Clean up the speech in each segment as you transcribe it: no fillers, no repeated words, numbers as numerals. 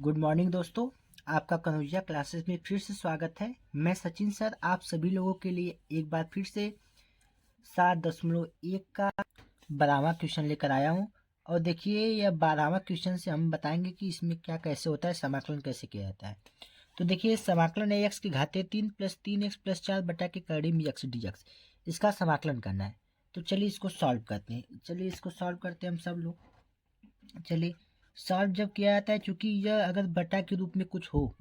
Good morning दोस्तों। आपका Kanhaiya classes में फिर से स्वागत है। मैं सचिन सर आप सभी लोगों के लिए एक बार फिर से 7.1 का 12वां क्वेश्चन लेकर आया हूं। और देखिए यह 12वां क्वेश्चन से हम बताएंगे कि इसमें क्या कैसे होता है, समाकलन कैसे किया जाता है। तो देखिए समाकलन है एक्स की घाते 3 प्लस 3x प्लस 4 बटा के कड़ी में एक्स डी एक्स, इसका समाकलन करना है। तो चलिए इसको सॉल्व करते हैं। हम सब लोग चलिए सॉल्व जब किया जाता है, चूंकि यह अगर बटा के रूप में कुछ हो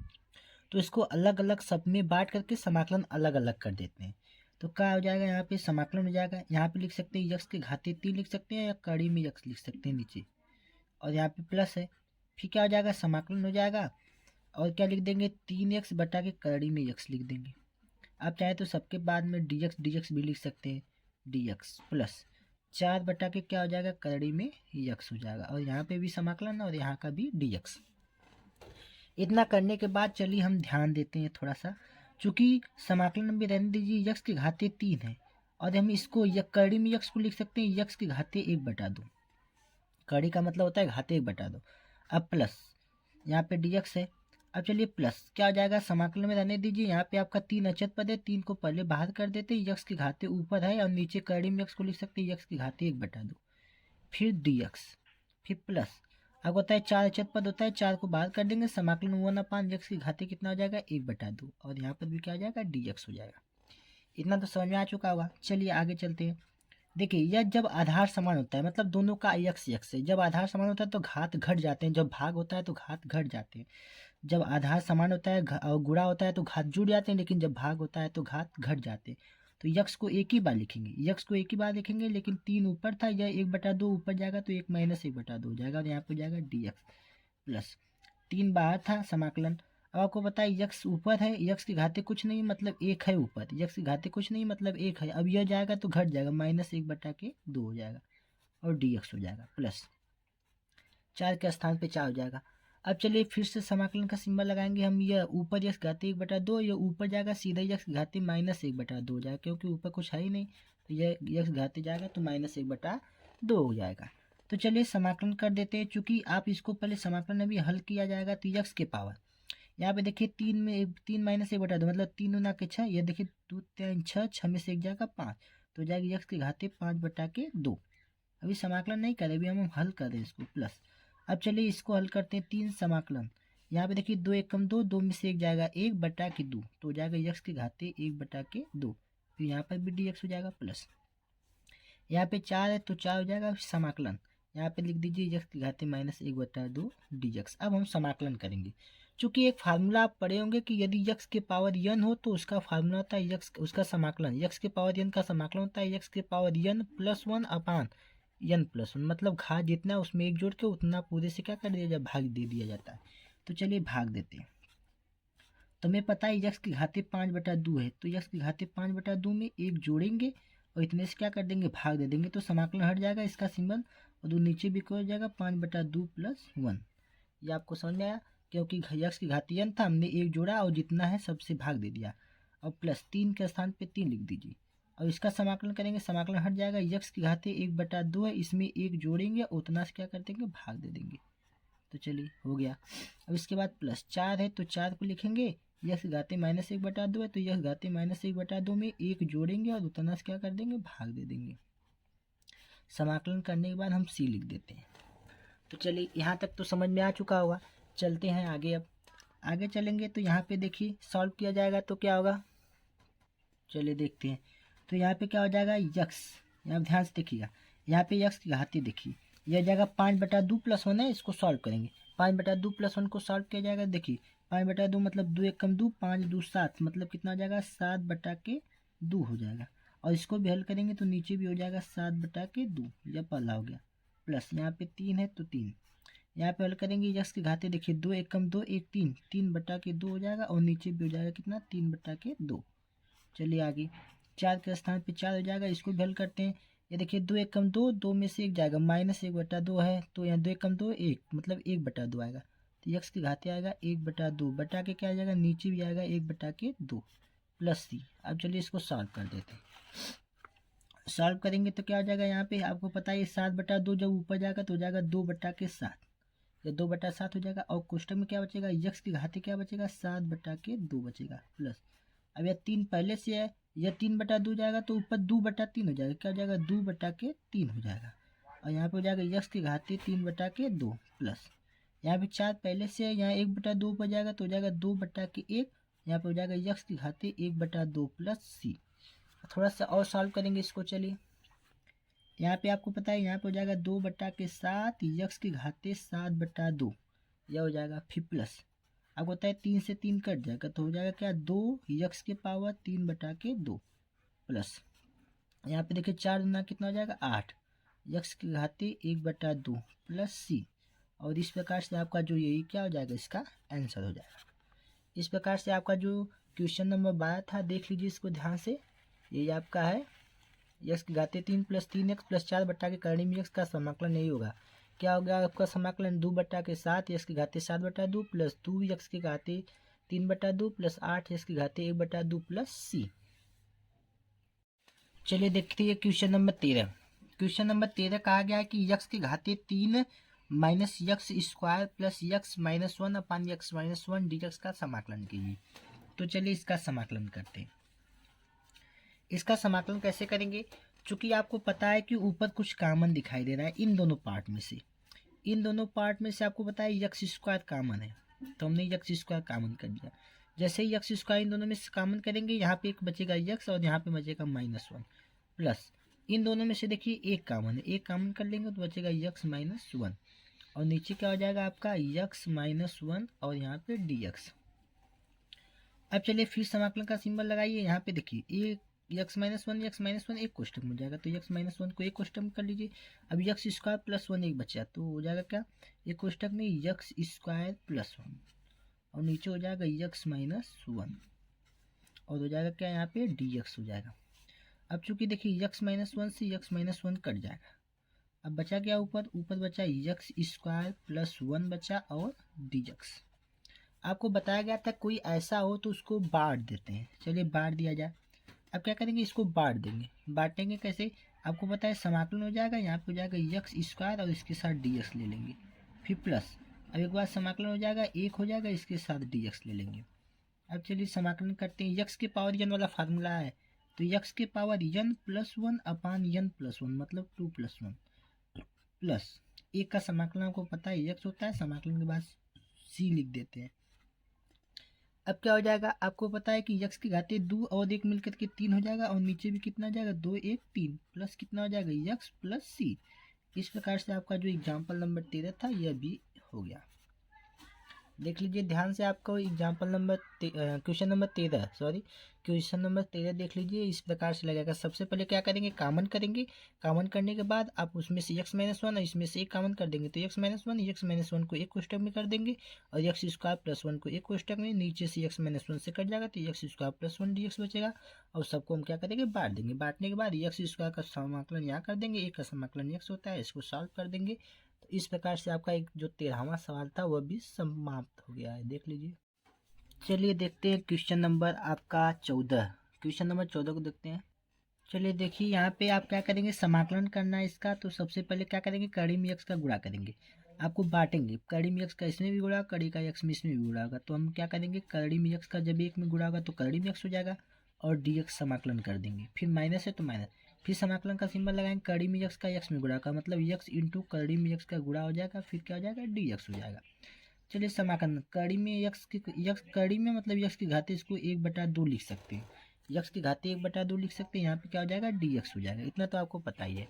तो इसको अलग अलग सब में बांट करके समाकलन अलग अलग कर देते हैं। तो क्या हो जाएगा, यहाँ पे समाकलन हो जाएगा। यहाँ पे लिख सकते हैं यक्स के घाते 3 लिख सकते हैं या कड़ी में यक्स लिख सकते हैं नीचे, और यहाँ पे प्लस है। फिर क्या हो जाएगा, समाकलन हो जाएगा। और क्या लिख देंगे, 3x बटा के कड़ी में यक्स लिख देंगे। आप चाहे तो सबके बाद में डी एक्स भी लिख सकते हैं, डी एक्स प्लस 4 बटा के क्या हो जाएगा, कड़ी में यक्स हो जाएगा। और यहाँ पे भी समाकलन और यहाँ का भी डी एक्स। इतना करने के बाद चलिए हम ध्यान देते हैं थोड़ा सा। चूंकि समाकलन में रहने दीजिए यक्स के घाते 3 है, और हम इसको कड़ी में यक्स को लिख सकते हैं यक्स के घाते 1/2। कड़ी का मतलब होता है घाते 1/2। अब प्लस यहाँ पे डी एक्स है। अब चलिए प्लस क्या हो जाएगा, समाकलन में रहने दीजिए। यहाँ पे आपका 3 अचर पद है, 3 को पहले बाहर कर देते हैं, यक्स के घाते ऊपर है और नीचे कड़ी में यक्स को लिख सकते हैं यक्स के घाते 1/2। फिर डी एक्स, फिर प्लस। अब होता है 4 अचर पद होता है, 4 को बाहर कर देंगे, समाकलन 1/x की घाते कितना हो जाएगा, 1/2। और यहाँ पर भी क्या हो जाएगा, डी एक्स हो जाएगा। इतना तो समझ में आ चुका होगा। चलिए आगे चलते हैं। देखिए यह जब आधार समान होता है, मतलब दोनों का यक्स यक्स है। जब आधार समान होता है तो घात घट जाते हैं, जब भाग होता है तो घात घट जाते हैं। जब आधार समान होता है और गुणा होता है तो घात जुड़ जाते हैं, लेकिन जब भाग होता है तो घात घट जाते हैं। तो यक्स को एक ही बार लिखेंगे, लेकिन 3 ऊपर था, यह 1/2 ऊपर जाएगा तो 1 माइनस 1/2 हो जाएगा, और यहाँ पे हो जाएगा डी एक्स प्लस 3 बाहर था समाकलन। अब आपको पता है यक्स ऊपर है, यक्स की घाते कुछ नहीं मतलब 1 है ऊपर, यक्स की घाते कुछ नहीं मतलब 1 है। अब यह जाएगा तो घट जाएगा, -1/2 हो जाएगा, और डी एक्स हो जाएगा प्लस 4 के स्थान पे 4 हो जाएगा। अब चलिए फिर से समाकलन का सिंबल लगाएंगे हम। यह ऊपर यक्स घाते 1/2, यह ऊपर जाएगा सीधा यक्स घाते -1/2 हो जाएगा, क्योंकि ऊपर कुछ है ही नहीं, तो यह यक्स घाते जाएगा तो -1/2 हो जाएगा। तो चलिए समाकलन कर देते हैं। चूंकि आप इसको पहले समाकलन अभी हल किया जाएगा तो यक्स के पावर, यहाँ पे देखिए 3 माइनस 1/2 मतलब 3 गुना के 6, ये देखिए 2 3 6, 6 में से 1 जाएगा 5, तो जाएगा यक्स के घाते 5/2। अभी समाकलन नहीं करे, अभी हम हल कर रहे हैं इसको प्लस। अब चलिए इसको हल करते हैं, 3 समाकलन। यहाँ पे देखिए 2 एकम 2, 2 में से 1 जाएगा 1/2, तो हो जाएगा यक्स के घाते 1/2। फिर यहाँ पर भी डी एक्स हो जाएगा प्लस। यहाँ पे 4 है तो 4 हो जाएगा समाकलन। यहाँ पे लिख दीजिए यक्स के घाते -1/2 डी एक्स। अब हम समाकलन करेंगे। चूंकि एक फार्मूला आप पढ़े होंगे कि यदि यक्स के पावर यन हो तो उसका फार्मूला होता है यक्स, उसका समाकलन यक्स के पावर यन का समाकलन होता है यक्स के पावर यन प्लस 1 अपान यन प्लस 1, मतलब घात जितना उसमें एक जोड़ के उतना पूरे से क्या कर दिया जाए, भाग दे दिया जाता है। तो चलिए भाग देते हैं। तो हमें पता है यक्स की घाते 5/2 है, तो यक्स की घाते 5/2 में एक जोड़ेंगे और इतने से क्या कर देंगे, भाग दे देंगे, तो समाकलन हट जाएगा इसका सिंबल, और दो नीचे भी हो जाएगा 5/2 प्लस 1। ये आपको समझ में आया, क्योंकि यक्स की घाती n था, हमने एक जोड़ा और जितना है सबसे भाग दे दिया। और प्लस 3 के स्थान पे 3 लिख दीजिए, और इसका समाकलन करेंगे, समाकलन हट जाएगा। यक्स की घाते 1/2 है, इसमें एक जोड़ेंगे उतना से क्या कर देंगे, भाग दे देंगे। तो चलिए हो गया। अब इसके बाद प्लस 4 है तो 4 को लिखेंगे, यक्स घाते -1/2 है तो यक्स घाते -1/2 में एक जोड़ेंगे और उतना से क्या कर देंगे, भाग दे देंगे। समाकलन करने के बाद हम सी लिख देते हैं। तो चलिए यहाँ तक तो समझ में आ चुका होगा। चलते हैं आगे। अब आगे चलेंगे तो यहाँ पे देखिए सॉल्व किया जाएगा तो क्या होगा, चलिए देखते हैं। तो यहाँ पे क्या हो जाएगा, यक्स, यहाँ ध्यान से देखिएगा, यहाँ पे यक्स की घाती देखिए, यह जाएगा 5/2 प्लस 1 है, इसको सॉल्व करेंगे। 5/2 प्लस 1 को सॉल्व किया जाएगा। देखिए 5/2 मतलब 2 एकम 2, 5 2 7, मतलब कितना हो जाएगा, 7/2 हो जाएगा। और इसको भी हल करेंगे तो नीचे भी हो जाएगा 7/2, यह पहला हो गया। प्लस यहाँ पे 3 है तो 3, यहाँ पे हल करेंगे यक्स की घाते देखिए 2 एकम 2 1 3, 3/2 हो जाएगा, और नीचे भी हो जाएगा कितना, 3/2। चलिए आगे, 4 के स्थान पे 4 हो जाएगा, इसको भी हल करते हैं। ये देखिए 2 एकम 2, 2 में से 1 जाएगा, -1/2 है, तो यहाँ 2 एकम 2 1, मतलब 1/2 आएगा। तो यक्स की घाते आएगा 1/2, बटा के क्या आ जाएगा, नीचे भी आएगा 1/2 प्लस सी। अब चलिए इसको सॉल्व कर देते हैं। सॉल्व करेंगे तो क्या हो जाएगा, यहाँ पे आपको पता है 7/2 जब ऊपर जाएगा तो हो जाएगा 2/7, या 2/7 हो जाएगा। और कोष्टक में क्या बचेगा, यक्स की घाती क्या बचेगा, 7/2 बचेगा प्लस। अब यह 3 पहले से है, यह 3/2 जाएगा तो ऊपर 2/3 हो जाएगा, क्या हो जाएगा 2/3 हो जाएगा। और यहाँ पे हो जाएगा यक्स की घाती 3/2 प्लस। यहाँ पे 4 पहले से है, यहाँ 1/2 पर जाएगा तो हो जाएगा 2/1। यहाँ पे हो जाएगा यक्स की घाती 1/2 प्लस सी। थोड़ा सा और सॉल्व करेंगे इसको। चलिए यहाँ पे आपको पता है, यहाँ पे हो जाएगा 2/7 यक्स की घाती 7/2, यह हो जाएगा। फिर प्लस आपको पता है 3 से 3 कट जाएगा तो हो जाएगा क्या 2 यक्स के पावर 3/2 प्लस। यहाँ पे देखिए 4 गुना कितना हो जाएगा 8 यक्स की घाती 1/2 प्लस सी। और इस प्रकार से आपका जो यही क्या हो जाएगा, इसका आंसर हो जाएगा। इस प्रकार से आपका जो क्वेश्चन नंबर 12 था, देख लीजिए इसको ध्यान से। ये आपका है यक्स की घाती 3 + 3x + 4 बटा के कर्ण में यक्स का समाकलन नहीं होगा। क्या हो गया आपका समाकलन 2/7 यक्स की घाती 7/2 प्लस 2 यक्स की घाती 3/2 प्लस 8 यक्स की घाती 1/2 प्लस सी। चलिए देखते हैं क्वेश्चन नंबर 13। क्वेश्चन नंबर 13 कहा गया है कि यक्स की घाती 3 minus x square plus x -1 अपान यक्स -1 dx का समाकलन कीजिए। तो चलिए इसका समाकलन करते हैं। इसका समाकलन कैसे करेंगे, चूंकि आपको पता है कि ऊपर कुछ कॉमन दिखाई दे रहा है इन दोनों पार्ट में से। इन दोनों पार्ट में से आपको पता है यक्स स्क्वायर कॉमन है, तो हमने यक्स स्क्वायर कॉमन कर दिया। जैसे ही यक्स स्क्वायर इन दोनों में से कॉमन करेंगे, यहाँ पे एक बचेगा यक्स और यहाँ पे बचेगा -1 प्लस इन दोनों में से देखिए एक कॉमन है, एक कॉमन कर लेंगे तो बचेगा यक्स -1 और नीचे क्या हो जाएगा आपका यक्स -1 और यहाँ पे dx। अब चलिए फिर समाकलन का सिंबल लगाइए। यहाँ पे देखिए एक यक्स -1 एक कोष्टक में जाएगा तो यक्स -1 को एक कोष्टक में कर लीजिए। अब यक्स स्क्वायर प्लस 1 एक बचा तो हो जाएगा क्या, एक कोष्टक में यक्स स्क्वायर प्लस 1 और नीचे हो जाएगा यक्स -1 और हो जाएगा क्या, यहाँ पे dx हो जाएगा। अब चूंकि देखिए यक्स -1 से यक्स -1 कट जाएगा, अब बचा क्या ऊपर, ऊपर बचा यक्स स्क्वायर प्लस 1 बचा और dx। आपको बताया गया था कोई ऐसा हो तो उसको बांट देते हैं, चलिए बांट दिया जाए। अब क्या करेंगे, इसको बांट देंगे। बांटेंगे कैसे, आपको पता है समाकलन हो जाएगा, यहाँ पे हो जाएगा यक्स स्क्वायर और इसके साथ dx ले लेंगे। फिर प्लस अब एक बार समाकलन हो जाएगा, एक हो जाएगा इसके साथ dx ले लेंगे। अब चलिए समाकलन करते हैं। यक्स के पावर n वाला फार्मूला है तो यक्स के पावर n+1 अपान n+1 मतलब 2+1 प्लस एक का समाकलन आपको पता है यक्स होता है, समाकलन के बाद c लिख देते हैं। अब क्या हो जाएगा, आपको पता है कि यक्स की घाती 2 और 1 मिलकर के 3 हो जाएगा और नीचे भी कितना आ जाएगा 2 1 3 प्लस कितना हो जाएगा यक्स प्लस सी। इस प्रकार से आपका जो एग्जाम्पल नंबर 13 था यह भी हो गया। देख लीजिए ध्यान से, आपको एग्जाम्पल नंबर क्वेश्चन नंबर 13 देख लीजिए। इस प्रकार से लगेगा। सबसे पहले क्या करेंगे, कॉमन करेंगे। कॉमन करने के बाद आप उसमें से यक्स -1 और इसमें से एक कॉमन कर देंगे तो यक्स -1 को एक कोष्टक में कर देंगे और यक्स स्क्वायर प्लस 1 को एक कोष्टक में, नीचे से यक्स -1 से कट जाएगा तो यक्स स्क्वायर प्लस 1 dx बचेगा और सबको हम क्या करेंगे, बांट देंगे। बांटने के बाद यक्स स्क्वायर का समाकलन यहाँ कर देंगे, एक का समाकलन यक्स होता है, इसको सॉल्व कर देंगे। तो इस प्रकार से आपका एक जो 13वां सवाल था वह भी समाप्त हो गया है, देख लीजिए। चलिए देखते हैं क्वेश्चन नंबर आपका 14। क्वेश्चन नंबर 14 को देखते हैं। चलिए देखिए यहाँ पे आप क्या करेंगे, समाकलन करना है इसका। तो सबसे पहले क्या करेंगे, कड़ी में यक्स का गुणा करेंगे। आपको बांटेंगे, कड़ी में यक्स का इसमें भी गुणा, कड़ी का यक्स में इसमें भी गुणा होगा। तो हम क्या करेंगे, कड़ी में यक्स का जब एक में गुणा होगा तो कड़ी में यक्स हो जाएगा और dx समाकलन कर देंगे। फिर माइनस है तो माइनस, फिर समाकलन का सिंबल लगाएंगे, कड़ी में यक्स का यक्स में गुणा का मतलब यक्स इंटू कड़ी में यक्स का गुणा हो जाएगा, फिर क्या हो जाएगा dx हो जाएगा। चलिए समाकलन, कड़ी में यक्स कड़ी में मतलब यक्स की घाती, इसको 1/2 लिख सकते हैं, यक्स की घाती 1/2 लिख सकते हैं। यहाँ पे क्या हो जाएगा dx हो जाएगा, इतना तो आपको पता ही है।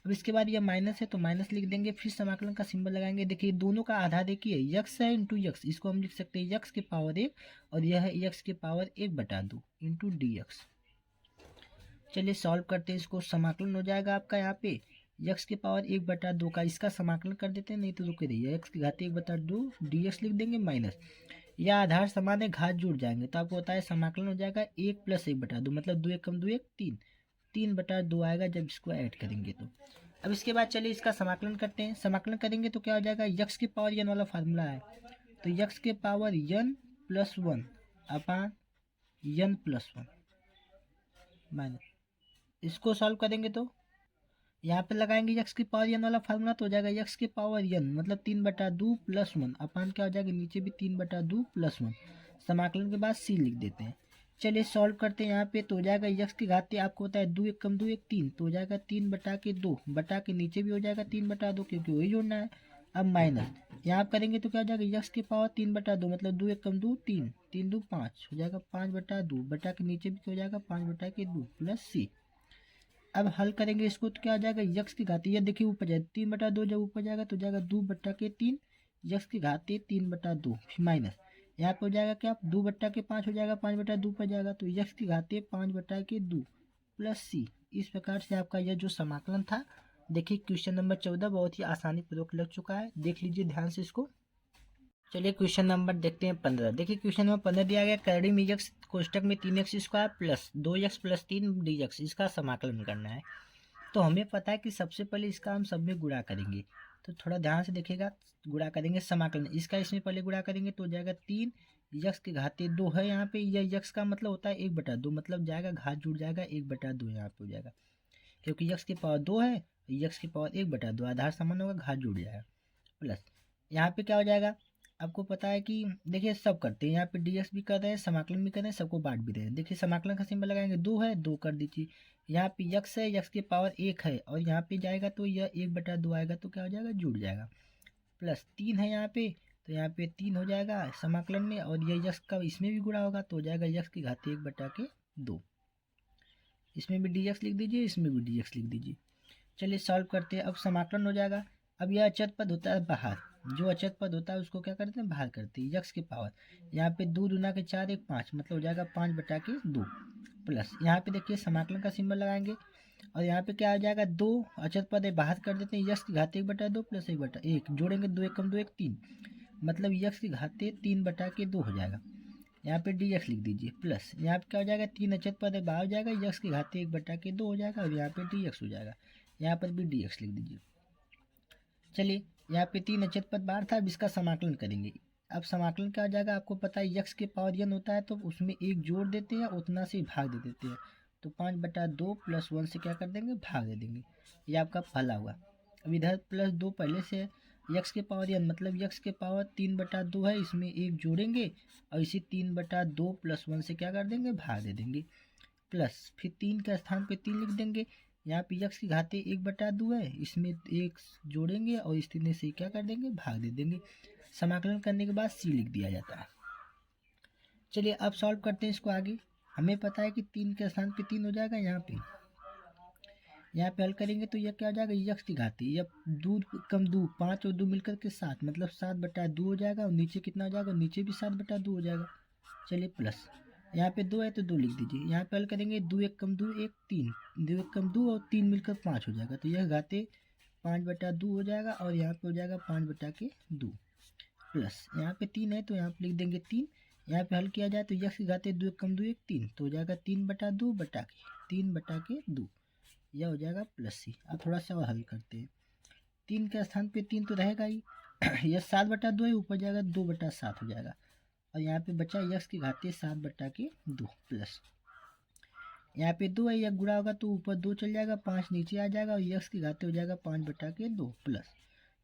अब इसके बाद यह माइनस है तो माइनस लिख देंगे, फिर समाकलन का सिंबल लगाएंगे। देखिए दोनों का आधा देखिए यक्स है इंटू यक्स, इसको हम लिख सकते हैं यक्स के पावर 1 और यह है यक्स के पावर 1/2 इंटू dx। चलिए सॉल्व करते हैं इसको। समाकलन हो जाएगा आपका यहाँ पे यक्स के पावर 1/2 का, इसका समाकलन कर देते हैं, नहीं तो रुके रहिए, यक्स की घाती 1/2 dx लिख देंगे माइनस, या आधार समान है घात जुड़ जाएंगे तो आपको होता है समाकलन हो जाएगा 1 + 1/2 मतलब 2 × 1 = 2 1 3 3/2 आएगा जब इसको ऐड करेंगे तो। अब इसके बाद चलिए इसका समाकलन करते हैं। समाकलन करेंगे तो क्या हो जाएगा, यक्स के पावर n वाला फार्मूला है तो यक्स के पावर n+1 अपान n+1 माइनस, इसको सॉल्व करेंगे तो यहाँ पे लगाएंगे यक्स की पावर एन वाला फार्मूला तो हो जाएगा यक्स की पावर एन मतलब 3/2 + 1 अपान क्या हो जाएगा नीचे भी 3/2 + 1 समाकलन के बाद सी लिख देते हैं। चलिए सॉल्व करते हैं यहाँ पे तो हो जाएगा यक्स की घाती आपको होता है 2 × 2 = 3 तो हो जाएगा 3/2 बटा के नीचे भी हो जाएगा 3/2 क्योंकि वही जोड़ना है। अब माइनस यहाँ करेंगे तो क्या हो जाएगा यक्स की पावर 3/2 मतलब 2 × 2 = 3 3 2 5 हो जाएगा 5/2 बटा के नीचे भी क्या हो जाएगा 5/2 प्लस सी। अब हल करेंगे इसको तो क्या आ जाएगा यक्स की घाती ये देखिए ऊपर जाए 3/2 जब ऊपर जाएगा तो जाएगा 2/3 यक्स की घाती 3/2 फिर माइनस यहाँ पे हो जाएगा क्या 2/5 हो जाएगा 5/2 पर जाएगा तो यक्स की घाती 5/2 प्लस सी। इस प्रकार से आपका यह जो समाकलन था देखिए क्वेश्चन नंबर 14 बहुत ही आसानी पूर्वक लग चुका है। देख लीजिए ध्यान से इसको। चलिए क्वेश्चन नंबर देखते हैं 15। देखिए क्वेश्चन नंबर 15 दिया गया करड़ी में यक्स कोष्टक में 3x² प्लस 2x + 3 dx इसका समाकलन करना है। तो हमें पता है कि सबसे पहले इसका हम सब में गुणा करेंगे तो थोड़ा ध्यान से देखिएगा। गुणा करेंगे समाकलन इसका इसमें पहले गुणा करेंगे तो हो जाएगा 3 यक्स की घाती 2 है यहाँ पे यह यक्स का मतलब होता है 1/2 मतलब जाएगा घात जुड़ जाएगा 1/2 यहाँ पे हो जाएगा क्योंकि यक्स की पावर 2 है यक्स की पावर 1/2 आधार समान होगा घात जुड़ जाएगा प्लस यहाँ पे क्या हो जाएगा आपको पता है कि देखिए सब करते हैं यहाँ पे डीएक्स भी कर रहे हैं समाकलन भी कर रहे हैं सबको बांट भी रहे हैं। देखिए समाकलन का सिंबल लगाएंगे 2 है 2 कर दीजिए यहाँ पे यक्स है यक्स की पावर 1 है और यहाँ पे जाएगा तो यह 1/2 आएगा तो क्या हो जाएगा जुड़ जाएगा प्लस 3 है यहाँ पे तो यहाँ पे 3 हो जाएगा समाकलन में और यह यक्स का इसमें भी गुणा होगा तो हो जाएगा यक्स की घाती 1/2 इसमें भी डीएक्स लिख दीजिए इसमें भी डीएक्स लिख दीजिए। चलिए सॉल्व करते हैं। अब समाकलन हो जाएगा। अब यह अचर पद होता है बाहर जो अचर पद होता है उसको क्या करते हैं बाहर करते हैं यक्स की पावर यहाँ पे 2 दूना के 4 1 5 मतलब हो जाएगा 5/2 प्लस यहाँ पे देखिए समाकलन का सिंबल लगाएंगे और यहाँ पे क्या आ जाएगा 2 अचर पद है बाहर कर देते हैं यक्स की घाती 1/2 प्लस 1/1 जोड़ेंगे 2 1 कम 2 1 3 मतलब यक्स की घाती 3/2 हो जाएगा। यहाँ पे डी एक्स लिख दीजिए प्लस यहाँ पे क्या हो जाएगा 3 अचर पद है बाहर हो जाएगा यक्स की घाती 1/2 हो जाएगा और यहाँ पे डी एक्स हो जाएगा यहाँ पर भी डी एक्स लिख दीजिए। चलिए यहाँ पे 3 अचर पद बाहर था अब इसका समाकलन करेंगे। अब समाकलन क्या हो जाएगा आपको पता है यक्स के पावर n होता है तो उसमें एक जोड़ देते हैं उतना से भाग दे देते हैं तो 5/2 + 1 से क्या कर देंगे भाग दे देंगे ये आपका पहला हुआ। अब इधर +2 पहले से है यक्स के पावर n मतलब यक्स के पावर 3/2 है इसमें एक जोड़ेंगे और इसी 3/2 + 1 से क्या कर देंगे भाग दे देंगे प्लस फिर 3 के स्थान पे 3 लिख देंगे यहाँ पे यक्स की घाती 1/2 है इसमें एक जोड़ेंगे और इस 3 से क्या कर देंगे भाग दे देंगे। समाकलन करने के बाद सी लिख दिया जाता है। चलिए अब सॉल्व करते हैं इसको आगे। हमें पता है कि 3 के स्थान पे 3 हो जाएगा यहाँ पे हल करेंगे तो यह क्या हो जाएगा यक्स की घाती या 2 कम 2 5 और 2 मिलकर के 7 मतलब 7/2 हो जाएगा और नीचे कितना हो जाएगा नीचे भी 7/2 हो जाएगा। चलिए प्लस यहाँ पे 2 है तो 2 लिख दीजिए यहाँ पे हल करेंगे 2 1 कम 2 1 3 2 1 कम 2 और 3 मिलकर 5 हो जाएगा तो यह घाते 5/2 हो जाएगा और यहाँ पे हो जाएगा 5/2 प्लस यहाँ पे 3 है तो यहाँ पे लिख देंगे 3 यहाँ पे हल किया जाए तो यक्स की घाते 2 1 कम 2 1 3 तो हो जाएगा 3/2 बटा के 3/2 यह हो जाएगा प्लस सी। अब थोड़ा सा और हल करते हैं 3 के स्थान पे 3 तो रहेगा ही यह 7/2 है ऊपर जाएगा 2/7 हो जाएगा और यहाँ पे बचा यक्स की घाती 7/2 प्लस यहाँ पे 2 है यह गुणा होगा तो ऊपर 2 चल जाएगा 5 नीचे आ जाएगा और यक्स की घाती हो जाएगा 5/2 प्लस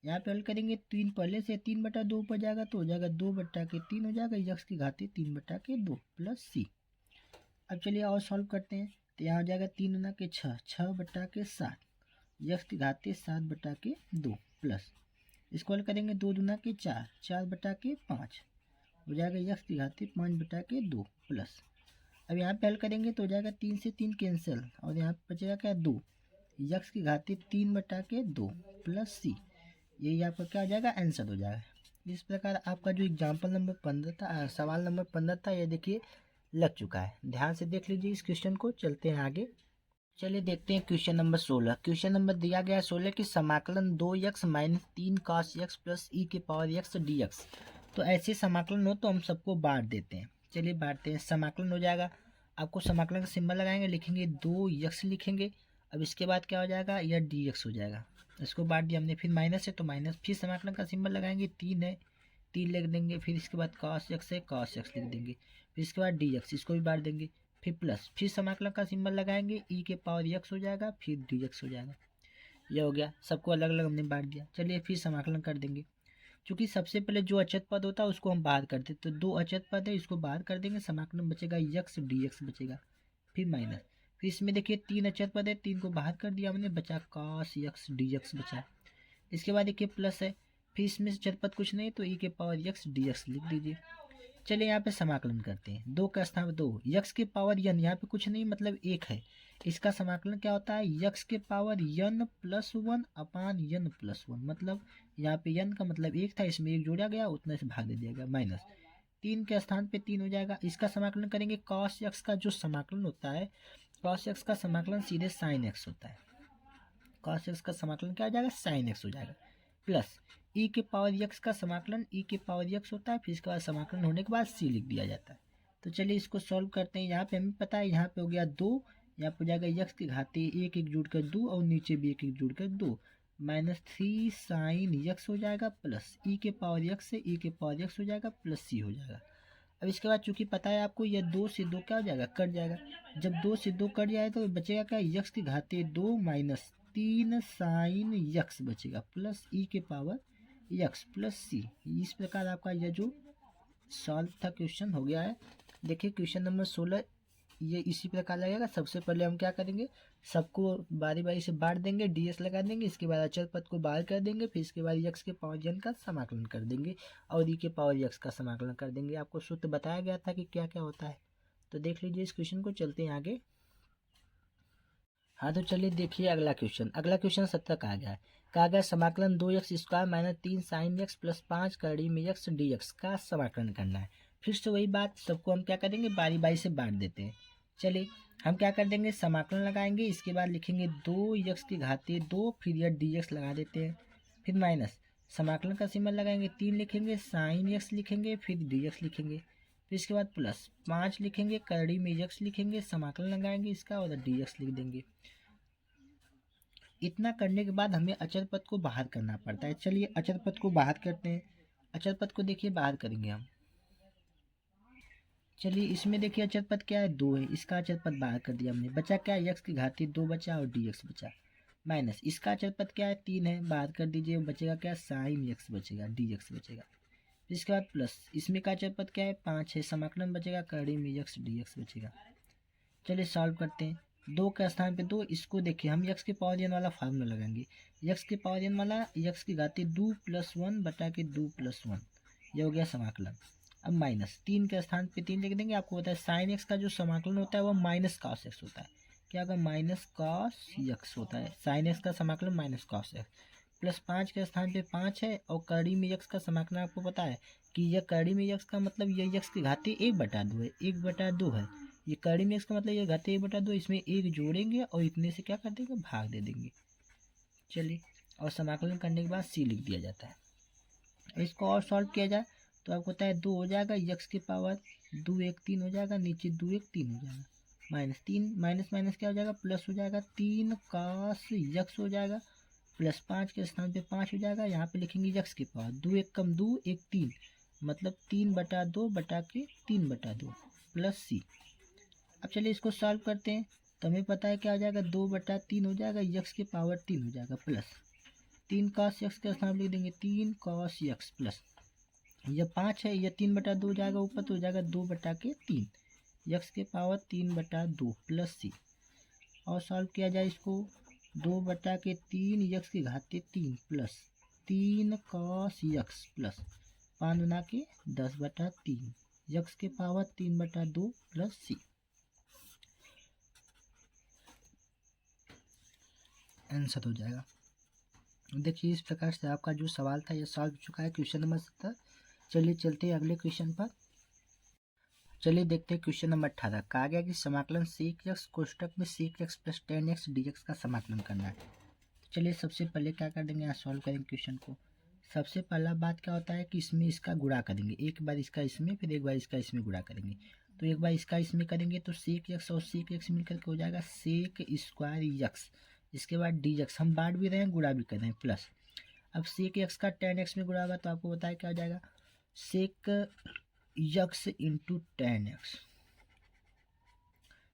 यहाँ पे हल करेंगे 3 पहले से 3/2 ऊपर जाएगा तो हो जाएगा 2/3 हो जाएगा यक्स की घाती 3/2 प्लस सी। अब चलिए और सॉल्व करते हैं तो यहाँ हो जाएगा 3 गुना के 6 6/7 यक्स की घाती 7/2 प्लस इसको हल करेंगे 2 दूना के 4 4/5 हो जाएगा यक्स की घाती 5/2 प्लस अब यहाँ पे हल करेंगे तो हो जाएगा 3 से 3 कैंसिल और यहाँ पे बचेगा क्या 2 यक्स की घाती 3/2 प्लस सी यही आपका क्या हो जाएगा आंसर हो जाएगा। इस प्रकार आपका जो एग्जाम्पल नंबर 15 था सवाल नंबर 15 था ये देखिए लग चुका है। ध्यान से देख लीजिए इस क्वेश्चन को। चलते हैं आगे। चलिए देखते हैं क्वेश्चन नंबर 16। क्वेश्चन नंबर दिया गया है 16 की समाकलन 2x - 3 cos x plus e के पावर x dx। तो ऐसे समाकलन हो तो हम सबको बांट देते हैं। चलिए बांटते हैं। समाकलन हो जाएगा आपको समाकलन का सिंबल लगाएंगे लिखेंगे 2x लिखेंगे। अब इसके बाद क्या हो जाएगा यह dx हो जाएगा। इसको बांट दिया हमने फिर माइनस है तो माइनस फिर समाकलन का सिंबल लगाएंगे 3 है 3 लिख देंगे फिर इसके बाद cos x है cos x लिख देंगे फिर इसके बाद dx इसको भी बांट देंगे फिर प्लस फिर समाकलन का सिंबल लगाएंगे e के पावर x हो जाएगा फिर dx हो जाएगा। ये हो गया, सबको अलग अलग हमने बांट दिया। चलिए फिर समाकलन कर देंगे। क्योंकि सबसे पहले जो अचर पद होता है उसको हम बाहर करते, तो दो अचर पद है, इसको बाहर कर देंगे, समाकलन बचेगा यक्स डी एक्स बचेगा, फिर माइनस। फिर इसमें देखिए तीन अचर पद है, तीन को बाहर कर दिया हमने, बचा कॉस यक्स डी एक्स बचा। इसके बाद देखिए प्लस है, फिर इसमें से अचर पद कुछ नहीं तो ई के पावर यक्स डी एक्स लिख दीजिए। चलिए यहाँ पे समाकलन करते हैं। दो का स्थान दो, यक्स के पावर यन, यहाँ पे कुछ नहीं मतलब एक है, इसका समाकलन क्या होता है, यक्स के पावर यन प्लस वन अपान यन प्लस वन, मतलब यहाँ पे यन का मतलब एक था, इसमें एक जोड़ा गया, उतने से भाग दे दिया गया, माइनस तीन के स्थान पे तीन हो जाएगा। इसका समाकलन करेंगे, कॉस यक्स का जो समाकलन होता है, कॉस यक्स का समाकलन सीधे साइन एक्स होता है, कॉस एक्स का समाकलन क्या हो जाएगा, साइन एक्स हो जाएगा, प्लस ई के पावर यक्स का समाकलन ई के पावर यक्स होता है, फिर इसके बाद समाकलन होने के बाद सी लिख दिया जाता है। तो चलिए इसको सॉल्व करते हैं। यहाँ पे हमें पता है, यहाँ पे हो गया दो, यहाँ पे हो जाएगा यक्स की घाते एक एक जुड़ कर दो, और नीचे भी एक एक जुड़ कर दो, माइनस थ्री साइन यक्स हो जाएगा, प्लस ई के पावर यक्स से ई के पावर यक्स हो जाएगा, प्लस सी हो जाएगा। अब इसके बाद चूंकि पता है आपको, यह दो से दो क्या हो जाएगा, कट जाएगा। जब दो से दो कट जाए तो बचेगा क्या, यक्स की घाते दो माइनस तीन साइन यक्स बचेगा, प्लस ई के पावर यक्स प्लस सी। इस प्रकार आपका यह जो सॉल्व था क्वेश्चन हो गया है। देखिए क्वेश्चन नंबर 16 ये इसी प्रकार लगेगा। सबसे पहले हम क्या करेंगे, सबको बारी बारी से बांट देंगे, डीएस लगा देंगे, इसके बाद अचर पद को बाहर कर देंगे, फिर इसके बाद यक्स के पावर यन का समाकलन कर देंगे और ई के पावर यक्स का समाकलन कर देंगे। आपको सूत्र बताया गया था कि क्या क्या होता है, तो देख लीजिए इस क्वेश्चन को। चलते हैं आगे। हाँ तो चलिए देखिए अगला क्वेश्चन। अगला क्वेश्चन 17 का आ गया है, कहा गया समाकलन 2x² minus 3 sine x plus 5 करड़ी में एक्स डी एक्स का समाकलन करना है। फिर से वही बात, सबको हम क्या करेंगे, बारी बारी से बांट देते हैं। चलिए हम क्या कर देंगे, समाकलन लगाएंगे, इसके बाद लिखेंगे 2x की घाते 2, फिर यह डी एक्स लगा देते हैं, फिर माइनस समाकलन का सिंबल लगाएंगे, 3 लिखेंगे, साइन एक्स लिखेंगे, फिर डी एक्स लिखेंगे, फिर इसके बाद प्लस 5 लिखेंगे, करड़ी में एक्स लिखेंगे, समाकलन लगाएंगे इसका और डी एक्स लिख देंगे। इतना करने के बाद हमें अचर पद को बाहर करना पड़ता है। चलिए अचर पद को बाहर करते हैं। अचर पद को देखिए बाहर करेंगे हम। चलिए इसमें देखिए अचर पद क्या है, दो है, इसका अचर पद बाहर कर दिया हमने, बचा क्या, यक्स की घाती दो बचा और डी एक्स बचा, माइनस इसका अचर पद क्या है, तीन है, बाहर कर दीजिए, बचेगा क्या, साइन एक्स बचेगा, डी एक्स बचेगा। इसके बाद प्लस इसमें का अचर पद क्या है, पाँच है, समाकलन बचेगा, करड़ी में यक्स डी एक्स बचेगा। चलिए सॉल्व करते हैं। दो के स्थान पे दो, इसको देखिए हम यक्स के पावर एन वाला फार्मूला लगाएंगे, यक्स के पावर एन वाला, यक्स की घाती दो प्लस वन बटा के दो प्लस वन, ये हो गया समाकलन। अब माइनस तीन के स्थान पे तीन लिख देंगे। आपको पता है साइन एक्स का जो समाकलन होता है वो माइनस कॉस एक्स होता है, क्या होगा, माइनस कॉस एक्स होता है, साइन एक्स का समाकलन माइनस कॉस एक्स। प्लस पाँच के स्थान पे पाँच है, और करड़ी में यक्स का समाकलन आपको पता है कि यह करड़ी में यक्स का मतलब यह यक्स की घाती एक बटा दो है, एक बटा दो है, ये करड़ी में इसका मतलब ये घाते एक बटा दो, इसमें एक जोड़ेंगे और इतने से क्या कर देंगे, भाग दे देंगे। चलिए और समाकलन करने के बाद सी लिख दिया जाता है। इसको और सॉल्व किया जाए तो आपको पता है दो हो जाएगा, यक्स की पावर दो एक तीन हो जाएगा, नीचे दो एक तीन हो जाएगा, माइनस तीन माइनस माइनस क्या हो जाएगा, प्लस हो जाएगा, तीन कास यक्स हो जाएगा, प्लस पाँच के स्थान पे पाँच हो जाएगा, यहाँ पे लिखेंगे यक्स की पावर दो एक कम दो एक तीन, मतलब तीन बटा दो बटा के तीन बटा दो प्लस सी। अब चलिए इसको सॉल्व करते हैं। तो हमें पता है क्या हो जाएगा, दो बटा तीन हो जाएगा, यक्स के पावर तीन हो जाएगा, प्लस तीन कॉस यक्स के स्थान लिख देंगे तीन कॉस यक्स, प्लस यह पाँच है, यह तीन बटा दो हो जाएगा ऊपर, तो हो जाएगा दो बटा के तीन, यक्स के पावर तीन बटा दो प्लस सी। और सॉल्व किया जाए इसको, दो बटा के तीन यक्स की घाते तीन प्लस तीन कॉस यक्स, प्लस पाँच बना के 10/3, यक्स के पावर तीन बटा दो प्लस सी। आंसर हो जाएगा। देखिए इस प्रकार से आपका जो सवाल था ये सॉल्व हो चुका है, क्वेश्चन नंबर 17। चलिए चलते हैं अगले क्वेश्चन पर। चलिए देखते हैं क्वेश्चन नंबर 18। कहा गया कि समाकलन सेक एक्स कोष्टक में sec x plus tan x d x का समाकलन करना है। चलिए सबसे पहले क्या कर देंगे, यहाँ सॉल्व करेंगे क्वेश्चन को। सबसे पहला बात क्या होता है कि इसमें इसका गुणा करेंगे, एक बार इसका इसमें फिर एक बार इसका इसमें गुणा करेंगे। तो एक बार इसका इसमें करेंगे तो सेक एक्स और सेक एक्स मिलकर के हो जाएगा सेक स्क्वायर यक्स, इसके बाद डी एक्स, हम बांट भी रहे हैं गुणा भी कर रहे हैं, प्लस अब सेक एक्स का टेन एक्स में गुणा होगा तो आपको बताया क्या हो जाएगा, sec x into tan x,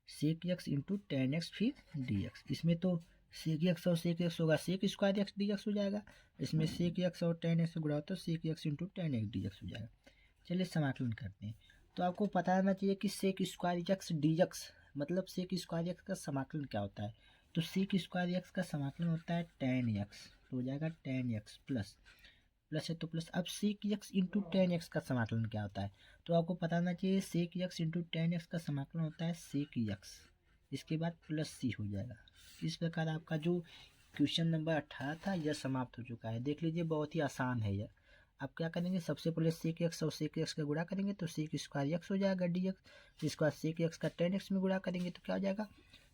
sec x into tan x फिर डी एक्स। इसमें तो सेक एक्स और सेक एक्स होगा sec square x d x हो जाएगा। इसमें सेक एक्स और टेन एक्स गुणा हो तो sec x into tan x d x हो जाएगा। चलिए समाकलन करते हैं। तो आपको पता रहना चाहिए कि sec square x d x मतलब सेक स्क्वायर एक्स का समाकलन क्या होता है। तो सेक स्क्वायर एक्स का समाकलन होता है टेन एक्स, तो हो जाएगा टेन एक्स प्लस प्लस है तो प्लस। अब sec x into tan x का समाकलन क्या होता है। तो आपको पता होना चाहिए sec x into tan x का समाकलन होता है सेक एक्स, इसके बाद प्लस सी हो जाएगा। इस प्रकार आपका जो क्वेश्चन नंबर 18 था यह समाप्त हो चुका है। देख लीजिए बहुत ही आसान है यह। आप क्या करेंगे, सबसे पहले सेक एक्स और सेक एक्स का गुणा करेंगे तो सेक स्क्वायर एक्स हो जाएगा डी एक्स। इसके बाद सेक एक्स का टेन एक्स में गुणा करेंगे तो क्या हो जाएगा,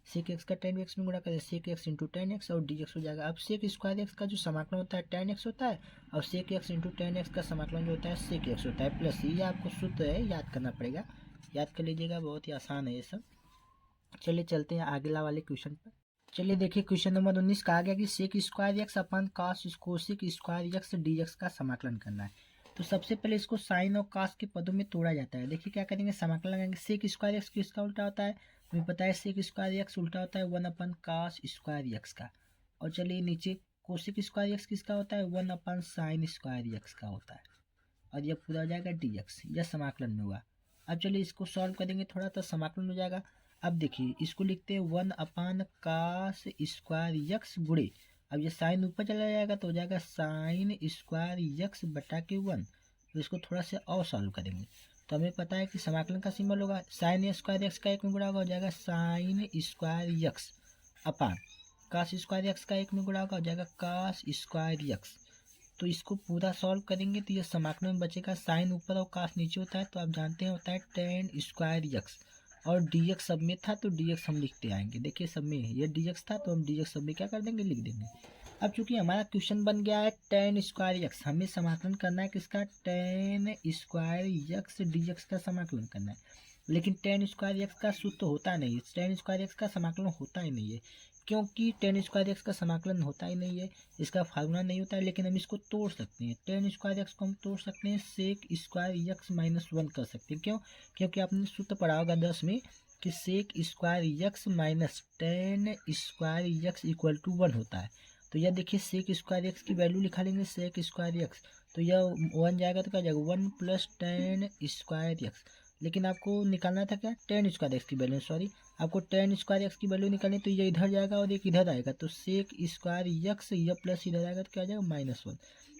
सेक एक्स का टेन एक्स में गुणा करें sec x into tan x और डी एक्स हो जाएगा। अब सेक स्क्वायर एक्स का जो समाकलन होता है टेन एक्स होता है और sec x into tan x का समाकलन जो होता है सेक एक्स होता है प्लस ये आपको सूत्र है याद करना पड़ेगा, याद कर लीजिएगा, बहुत ही आसान है ये सब। चलिए चलते हैं अगला वाले क्वेश्चन पर। चलिए देखिए क्वेश्चन नंबर 19 कहा गया कि sec square x upon cos cosec square x d x का समाकलन करना है। तो सबसे पहले इसको साइन और कास के पदों में तोड़ा जाता है। देखिए क्या करेंगे, समाकलन लगाएंगे। सेक स्क्वायर एक्स किसका उल्टा होता है, हमें पता है सेक स्क्वायर एक्स उल्टा होता है one upon cos square x का। और चलिए नीचे कोसेक स्क्वायर एक्स किसका होता है, वन अपन साइन स्क्वायर एक्स का होता है। और यह पूरा हो जाएगा डी एक्स, यह समाकलन में हुआ। अब चलिए इसको सॉल्व करेंगे थोड़ा तो समाकलन हो जाएगा। अब देखिए इसको लिखते हैं one upon cos square x गुणे, अब ये साइन ऊपर चला जाएगा तो हो जाएगा साइन स्क्वायर यक्स बटा के वन। तो इसको थोड़ा सा और सॉल्व करेंगे तो हमें पता है कि समाकलन का सिंबल होगा साइन स्क्वायर यक्स का एक में गुणा होगा हो जाएगा साइन स्क्वायर यक्स अपान कास स्क्वायर यक्स का एक में गुणा होगा हो जाएगा कास स्क्वायर यक्स। तो इसको पूरा सॉल्व करेंगे तो ये समाकलन में बचेगा साइन ऊपर और कास नीचे होता है तो आप जानते हैं होता है टेन स्क्वायर यक्स और डी एक्स सब में था तो डी एक्स हम लिखते आएंगे। देखिए सब में ये डी एक्स था तो हम डी एक्स सब में क्या कर देंगे, लिख देंगे। अब चूंकि हमारा क्वेश्चन बन गया है टेन स्क्वायर एक्स, हमें समाकलन करना है किसका, ten square x d x का समाकलन करना है। लेकिन टेन स्क्वायर एक्स का सूत्र होता नहीं है, टेन स्क्वायर एक्स का समाकलन होता ही नहीं है। क्योंकि टेन स्क्वायर एक्स का समाकलन होता ही नहीं है, इसका फार्मूला नहीं होता है। लेकिन हम इसको तोड़ सकते हैं, टेन स्क्वायर एक्स को हम तोड़ सकते हैं sec square x minus one कर सकते हैं। क्यों, क्योंकि आपने सूत्र पढ़ा होगा 10 में कि sec square x minus tan square x equal to one होता है। तो यह देखिए सेक स्क्वायर एक्स की वैल्यू लिखा लेंगे सेक स्क्वायर एक्स तो यह वन जाएगा तो क्या जाएगा one plus ten square x. लेकिन आपको निकालना था क्या, टेन स्क्वायर एक्स की वैल्यू, सॉरी आपको टेन स्क्वायर एक्स की वैल्यू निकालनी तो ये इधर जाएगा और एक इधर आएगा तो सेक स्क्वायर एक्स यह प्लस इधर आएगा तो क्या आ जाएगा माइनस वन।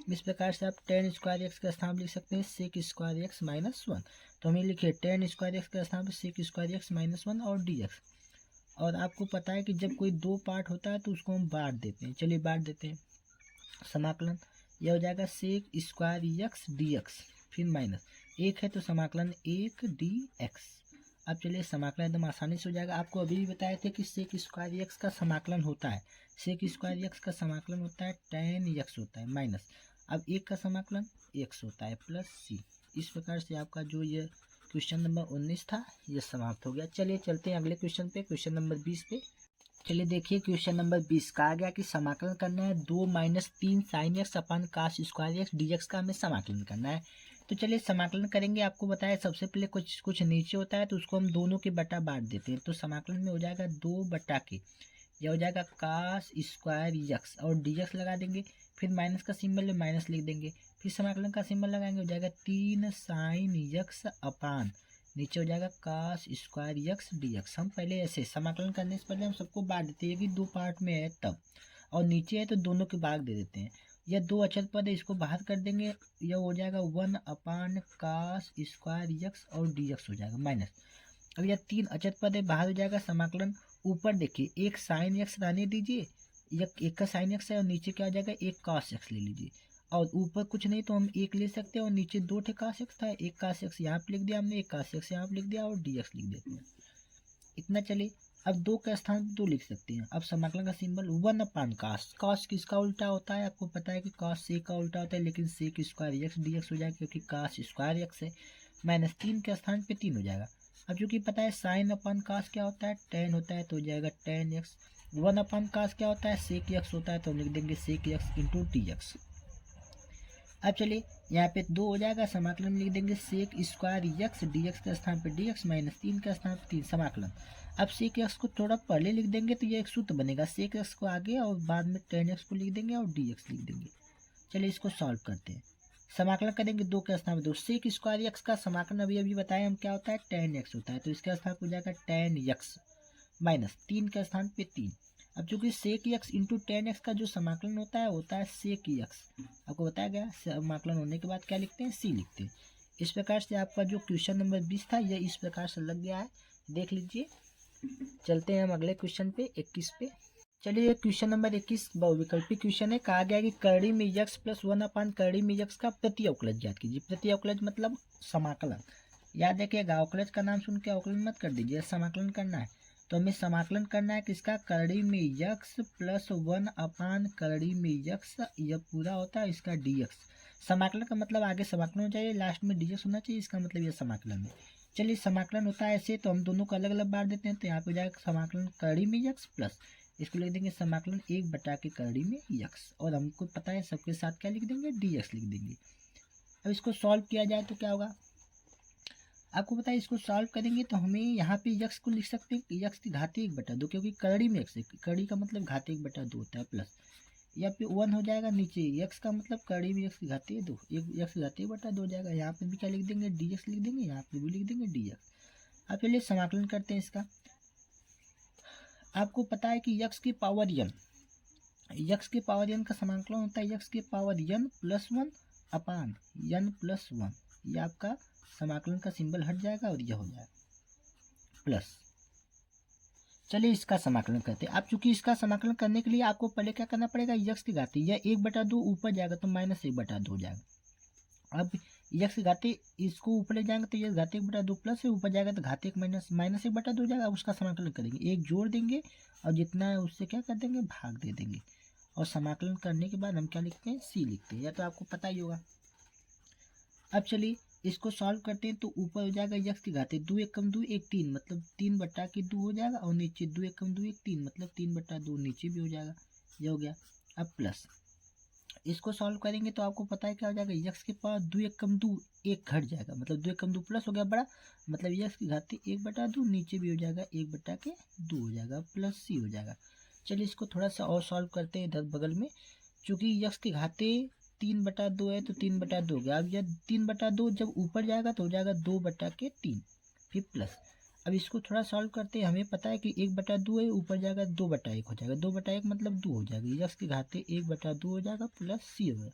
इस प्रकार से आप टेन स्क्वायर एक्स का स्थान लिख सकते हैं sec square x minus one. तो हमें लिखिए टेन स्क्वायर एक्स का स्थान पर sec square x minus one और डी एक्स। और आपको पता है कि जब कोई दो पार्ट होता है तो उसको हम बांट देते हैं। चलिए बांट देते हैं, समाकलन यह हो जाएगा sec square x d x फिर माइनस एक है तो समाकलन एक डी एक्स। अब चलिए समाकलन एकदम आसानी से हो जाएगा। आपको अभी भी बताए थे कि सेक स्क्वायर एक्स का समाकलन होता है, सेक स्क्वायर एक्स का समाकलन होता है टेन एक्स होता है माइनस अब एक का समाकलन एक्स होता है प्लस सी। इस प्रकार से आपका जो ये क्वेश्चन नंबर 19 था यह समाप्त हो गया। चलिए चलते हैं अगले क्वेश्चन पे, क्वेश्चन नंबर 20 पे। चलिए देखिए क्वेश्चन नंबर 20 कहा गया कि समाकलन करना है दो माइनस तीन sine x upon cos square x d x का हमें समाकलन करना है। तो चलिए समाकलन करेंगे। आपको बताया सबसे पहले कुछ कुछ नीचे होता है तो उसको हम दोनों के बटा बांट देते हैं। तो समाकलन में हो जाएगा दो बटा के, यह हो जाएगा कास स्क्वायर एक्स और डी एक्स लगा देंगे, फिर माइनस का सिंबल में माइनस लिख देंगे, फिर समाकलन का सिंबल लगाएंगे हो जाएगा तीन साइन एक्स अपान नीचे हो जाएगा cos square x d x. हम पहले ऐसे समाकलन करने से पहले हम सबको बांट देते हैं कि दो पार्ट में है तब, और नीचे है तो दोनों के भाग दे देते हैं। यह दो अचर पद है इसको बाहर कर देंगे, यह हो जाएगा one upon cos square x और डी एक्स हो जाएगा माइनस। अब यह तीन अचर पद है बाहर हो जाएगा समाकलन। ऊपर देखिए एक साइन एक्स रहने दीजिए, यह एक का साइन एक्स है और नीचे क्या हो जाएगा एक कास एक्स ले लीजिए। और ऊपर कुछ नहीं तो हम एक ले सकते हैं और नीचे दो ठे कास एक्स था, एक कास एक्स यहाँ पे लिख दिया हमने, एक कास एक्स यहाँ पे लिख दिया और डी एक्स लिख देते हैं। इतना चलिए अब दो का स्थान दो लिख सकते हैं। अब समाकलन का सिंबल वन अपान कास, कास किसका उल्टा होता है, आपको पता है कि कास सेक का उल्टा होता है, लेकिन sec square x d x हो जाएगा क्योंकि कास स्क्वायर एक्स है माइनस तीन के स्थान पे तीन हो जाएगा। अब चूंकि पता है साइन अपान कास क्या होता है टेन होता है तो हो जाएगा टेन एक्स। वन अपान कास क्या होता है सेक एक्स होता है तो हम लिख देंगे sec x into T x. अब चलिए यहाँ पे 2 हो जाएगा, समाकलन में लिख देंगे sec square x, d x के स्थान पे डी एक्स माइनस 3 के स्थान पे 3 समाकलन। अब सेक एक्स को थोड़ा पहले लिख देंगे तो ये एक सूत्र बनेगा, सेक एक्स को आगे और बाद में टेन एक्स को लिख देंगे और डी एक्स लिख देंगे। चलिए इसको सॉल्व करते हैं। समाकलन करेंगे 2 के स्थान पे 2, सेक स्क्वायर एक्स का समाकलन अभी बताए हम क्या होता है, टेन एक्स होता है, तो इसके स्थान पर हो जाएगा टेन एक्स माइनस 3 के स्थान पे 3। अब चूंकि sec x into tan x का जो समाकलन होता है सेक एक्स, आपको बताया गया समाकलन होने के बाद क्या लिखते हैं, सी लिखते हैं। इस प्रकार से आपका जो क्वेश्चन नंबर 20 था यह इस प्रकार से लग गया है, देख लीजिए। चलते हैं हम अगले क्वेश्चन पे 21 पे। चलिए क्वेश्चन नंबर 21 बहुविकल्पी क्वेश्चन है। कहा गया कि करड़ी में यक्स प्लस 1 करड़ी में यक्स का प्रति अवकलज ज्ञात कीजिए। प्रति अवकलज मतलब समाकलन, याद रखिएगा, अवकलज का नाम सुन के अवकलन मत कर दीजिए, समाकलन करना है। तो हमें समाकलन करना है किसका, करड़ी में यक्स प्लस 1 करड़ी में यक्स, यह पूरा होता है इसका डीएक्स। समाकलन का मतलब आगे समाकलन हो चाहिए, लास्ट में डीएक्स होना चाहिए, इसका मतलब यह समाकलन है। चलिए समाकलन होता है ऐसे, तो हम दोनों को अलग अलग बार देते हैं, तो यहाँ पे जाएगा समाकलन करड़ी में यक्स प्लस, इसको लिख देंगे समाकलन 1 करड़ी में यक्स, और हमको पता है सबके साथ क्या लिख देंगे, डीएक्स लिख देंगे। अब इसको सॉल्व किया जाए तो क्या होगा, आपको पता है इसको सॉल्व करेंगे तो हमें यहाँ पे यक्स को लिख सकते हैं यक्स की घाते 1/2, क्योंकि करड़ी में यक्स है, करड़ी का मतलब घाते 1/2 होता है, प्लस यहाँ पे 1 हो जाएगा, नीचे यक्स का मतलब करड़ी में यक्स की घाते 2, यक्स की घाते 1/2 हो जाएगा। यहाँ पे भी क्या लिख देंगे, डी एक्स लिख देंगे, यहाँ पे भी लिख देंगे डी एक्स। अब चलिए समाकलन करते हैं इसका। आपको पता है कि यक्स की पावर n, यक्स के पावर n का समाकलन होता है यक्स के पावर n प्लस 1 अपान n प्लस 1, ये आपका समाकलन का सिंबल हट जाएगा और यह हो जाएगा प्लस। चलिए इसका समाकलन करते हैं। अब चूंकि इसका समाकलन करने के लिए आपको पहले क्या करना पड़ेगा, यक्स की घाते, यह 1/2 ऊपर जाएगा तो माइनस 1/2 हो जाएगा। अब यक्स की घाते इसको ऊपर ले जाएंगे तो यह घाते 1/2 प्लस से ऊपर जाएगा तो घाते माइनस 1/2 हो जाएगा। अब उसका समाकलन करेंगे, एक जोड़ देंगे और जितना है उससे क्या कर देंगे, भाग दे देंगे, और समाकलन करने के बाद हम क्या लिखते हैं, सी लिखते हैं, या तो आपको पता ही होगा। अब चलिए इसको सॉल्व करते हैं, तो ऊपर हो जाएगा यक्स की घाते 2 1 कम 2 1 3, मतलब 3/2 हो जाएगा, और नीचे 2 1 कम 2 1 3, मतलब 3/2 नीचे भी हो जाएगा, ये हो गया। अब प्लस इसको सॉल्व करेंगे तो आपको पता है क्या हो जाएगा, यक्स के पास 2 1 कम 2 1 घट जाएगा, मतलब 2 1 कम 2 प्लस हो गया बड़ा, मतलब यक्स की घाते 1/2 नीचे भी हो जाएगा 1/2 हो जाएगा, प्लस सी हो जाएगा। चलिए इसको थोड़ा सा और सॉल्व करते हैं इधर बगल में। चूँकि यक्स की घाते 3/2 है तो 3/2 हो गया। अब यह 3/2 जब ऊपर जाएगा तो हो जाएगा 2/3, फिर प्लस। अब इसको थोड़ा सॉल्व करते हैं, हमें पता है कि 1/2 है, ऊपर जाएगा 2/1 हो जाएगा, 2/1 मतलब 2 हो जाएगा, यक्स की घाते 1/2 हो जाएगा प्लस सी होगा।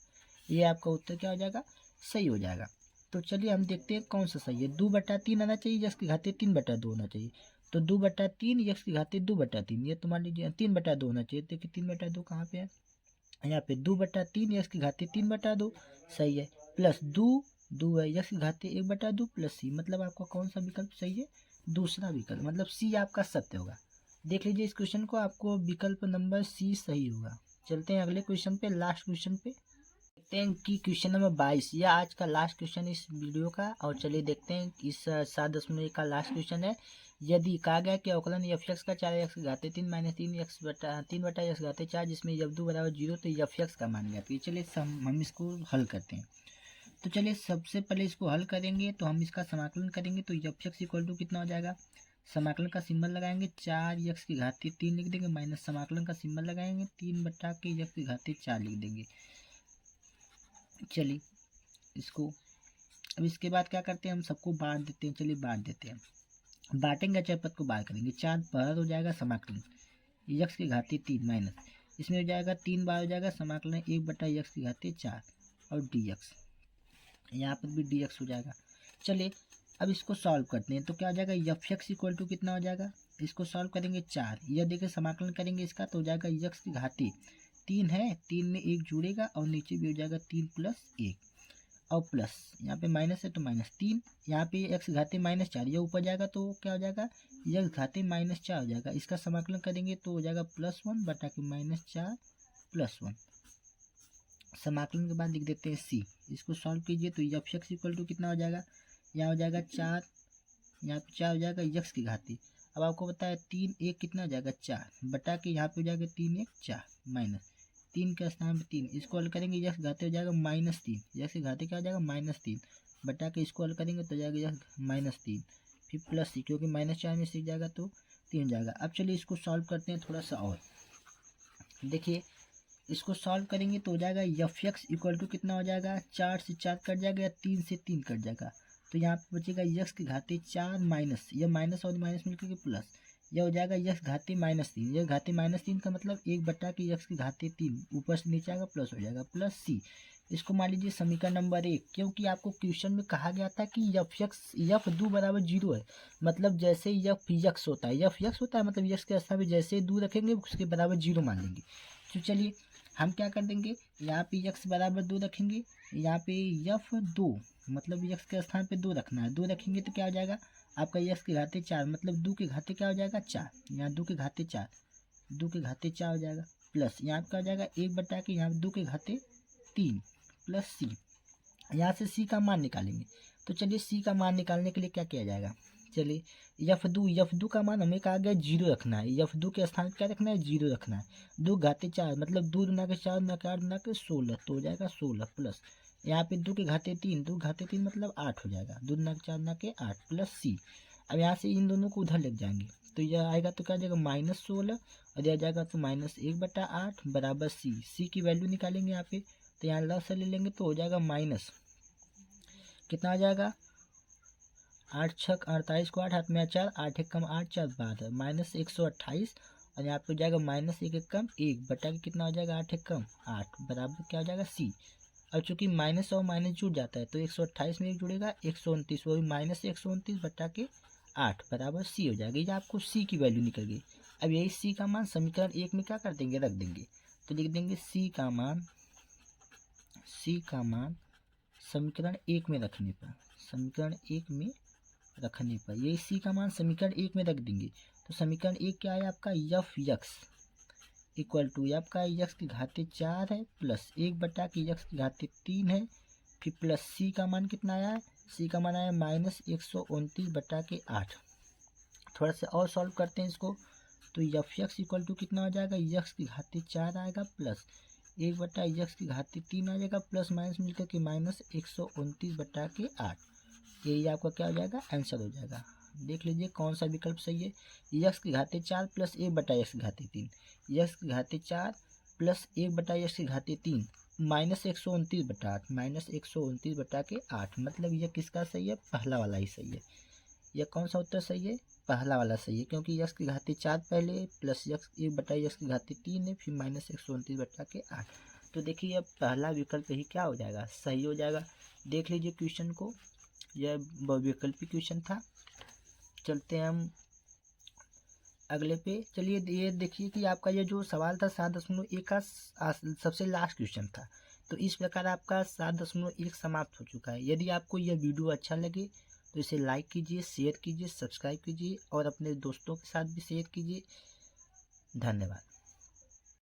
ये आपका उत्तर क्या हो जाएगा, सही हो जाएगा। तो चलिए हम देखते हैं कौन सा सही है। 2/3 आना चाहिए, यक्स की घाते 3/2 होना चाहिए, तो 2/3 यक्स की घाते 2/3, ये तो मान लीजिए 3/2 होना चाहिए। देखिए 3/2 कहाँ पे है, यहाँ पे 2/3 यक्स की घाते 3/2 सही है, प्लस 2 है, यक्स की घाते 1/2 प्लस सी, मतलब आपका कौन सा विकल्प सही है, दूसरा विकल्प, मतलब सी आपका सत्य होगा। देख लीजिए इस क्वेश्चन को, आपको विकल्प नंबर सी सही होगा। चलते हैं अगले क्वेश्चन पे, लास्ट क्वेश्चन पे देखते हैं कि क्वेश्चन नंबर 22, यह आज का लास्ट क्वेश्चन इस वीडियो का। और चलिए देखते हैं इस 7.1 का लास्ट क्वेश्चन है। यदि कहा गया कि अवकलन एफ एक्स का 4x की घाते 3 माइनस 3x घाते 4 जिसमें यफ2 बराबर 0, तो एफ एक्स का मान ज्ञात कीजिए। चलिए हम इसको हल करते हैं। तो चलिए सबसे पहले इसको हल करेंगे तो हम इसका समाकलन करेंगे, तो एफ एक्स इक्वल टू कितना हो जाएगा, समाकलन का सिंबल लगाएंगे 4x की घाते 3 लिख देंगे, माइनस समाकलन का सिंबल लगाएंगे 3/x की घाते 4 लिख देंगे। चलिए इसको, अब इसके बाद क्या करते हैं, हम सबको बांट देते हैं। चलिए बांट देते हैं, बांटेंगे अचर पद को बाहर करेंगे, 4 बार हो जाएगा समाकलन यक्स की घाते 3 माइनस, इसमें हो जाएगा 3 बार हो जाएगा समाकलन 1/x की घाते 4 और dx, यहाँ पर भी dx हो जाएगा। चलिए अब इसको सॉल्व करते हैं, तो क्या हो जाएगा, एफ एक्स इक्वल टू कितना हो जाएगा, इसको सॉल्व करेंगे 4, यह देखिए समाकलन करेंगे इसका तो हो जाएगा यक्स की घाते 3 है, 3 में 1 जुड़ेगा और नीचे भी हो जाएगा 3 + 1 और प्लस, यहाँ पे माइनस है तो -3, यहाँ पे एक्स घाते -4, ये ऊपर जाएगा तो क्या हो जाएगा, एक्स घाते -4 हो जाएगा। इसका समाकलन करेंगे तो हो जाएगा +1 बटा के -4 + 1। समाकलन के बाद लिख देते हैं सी, इसको सॉल्व कीजिए तो एफ एक्स इक्वल टू कितना हो जाएगा, यहाँ हो जाएगा 4, यहाँ पे 4 हो जाएगा यक्स की घाते। अब आपको पता है 3 1 कितना हो जाएगा 4 बटा के यहाँ पे हो जाएगा 3 1 4 माइनस 3 के स्थान पे 3, इसको हल करेंगे यक्स घाते हो जाएगा -3, यक्स घाते क्या हो जाएगा -3 बटा के इसको हल करेंगे तो जाएगा यक्स -3 फिर प्लस सी, क्योंकि -4 में 6 जाएगा तो 3 जाएगा। अब चलिए इसको सॉल्व करते हैं थोड़ा सा और। देखिए इसको सॉल्व करेंगे तो हो जाएगा एफ एक्स इक्वल टू कितना हो जाएगा, 4 से 4 कट जाएगा या 3 से 3 कट जाएगा, तो यहाँ पे बचेगा यक्स के घाते 4 माइनस, यह माइनस और माइनस मिलकर के प्लस, यह हो जाएगा यक्स घाते -3, यह घाते -3 का मतलब 1 बटा के यक्स के घाते 3, ऊपर से नीचे आएगा प्लस हो जाएगा प्लस सी। इसको मान लीजिए समीकरण नंबर 1, क्योंकि आपको क्वेश्चन में कहा गया था कि एफ दो बराबर 0 है, मतलब जैसे एफ यक्स होता है, एफ यक्स होता है मतलब यक्स के स्थान पे जैसे दो रखेंगे उसके बराबर 0 मान लेंगे। तो चलिए हम क्या कर देंगे, यहाँ पे यक्स बराबर 2 रखेंगे, यहाँ पे एफ 2 मतलब यक्स के स्थान पे 2 रखना है, 2 रखेंगे तो क्या हो जाएगा आपका यक्स के घाते 4, मतलब 2 के घाते क्या हो जाएगा 4, यहाँ 2 के घाते 4, 2 के घाते 4 हो जाएगा प्लस यहाँ क्या हो जाएगा 1 बटा के यहाँ 2 के घाते 3 प्लस सी। यहाँ से सी का मान निकालेंगे, तो चलिए सी का मान निकालने के लिए क्या किया जाएगा, चलिए एफ दो का मान हमें कहा गया 0 रखना है, एफ दो के स्थान क्या रखना है 0 रखना है, 2 घाते 4 मतलब 2 दूना के 4 दूना के 8 दूना के 16, तो हो जाएगा 16 प्लस यहाँ पे 2 के घाते 3, 2 घाते 3 मतलब 8 हो जाएगा, 2 दूना के 4 दूना के 8 प्लस सी। अब यहाँ से इन दोनों को उधर ले जाएंगे तो यह आएगा तो क्या जाएगा -16 और यह जाएगा तो -1/8 बराबर सी की वैल्यू निकालेंगे यहाँ पे, तो यहाँ लॉस ले लेंगे तो हो जाएगा माइनस कितना आ जाएगा 8 छक 48 को 8 हाथ में 4, 8 एक कम 8 4 12 -128 और यहाँ पे हो जाएगा -1 एक कम 1 बटा के कितना हो जाएगा 8 एक कम 8 बराबर क्या हो जाएगा सी। अब चूंकि माइनस और माइनस जुड़ जाता है तो 128 में एक जुड़ेगा 129, वो भी -129 बटा के 8 बराबर सी हो जाएगा, ये आपको सी की वैल्यू निकल गई। अब यही सी का मान समीकरण 1 में क्या कर देंगे रख देंगे, तो लिख देंगे सी का मान समीकरण 1 में रखने पर, समीकरण 1 में रखने पर ये सी का मान समीकरण 1 में रख देंगे, तो समीकरण 1 क्या है आपका एफ यक्स इक्वल टू आपका यक्स के घाते 4 है प्लस 1 बटा के यक्स के घाते 3 है, फिर प्लस सी का मान कितना आया है, सी का मान आया -129 बटा के 8। थोड़ा सा और सॉल्व करते हैं इसको, तो एफ यक्स इक्वल टू कितना हो जाएगा, यक्स के घाते 4 आएगा प्लस 1 बटा यक्स के घाते 3 आ जाएगा प्लस माइनस मिलकर के -129 बटा के 8, यही आपका क्या हो जाएगा आंसर हो जाएगा। देख लीजिए कौन सा विकल्प सही है, यक्स के घाते 4 प्लस 1 बटा यक्स के घाते 3, यक्स के घाते 4 प्लस 1 बटा यक्स के घाते 3 -129 बटा 8, -129 बटा के 8, मतलब यह किसका सही है, पहला वाला ही सही है। यह कौन सा उत्तर सही है, पहला वाला सही है, क्योंकि यक्स के घाते 4 पहले प्लस यक्स 1 बटा यक्स के घाते 3 है फिर -129 बटा के 8, तो देखिए अब पहला विकल्प ही क्या हो जाएगा सही हो जाएगा। देख लीजिए क्वेश्चन को, यह बहुविकल्पी क्वेश्चन था। चलते हैं हम अगले पे, चलिए ये देखिए कि आपका ये जो सवाल था 7.1 का सबसे लास्ट क्वेश्चन था, तो इस प्रकार आपका 7.1 समाप्त हो चुका है। यदि आपको यह वीडियो अच्छा लगे तो इसे लाइक कीजिए, शेयर कीजिए, सब्सक्राइब कीजिए और अपने दोस्तों के साथ भी शेयर कीजिए। धन्यवाद।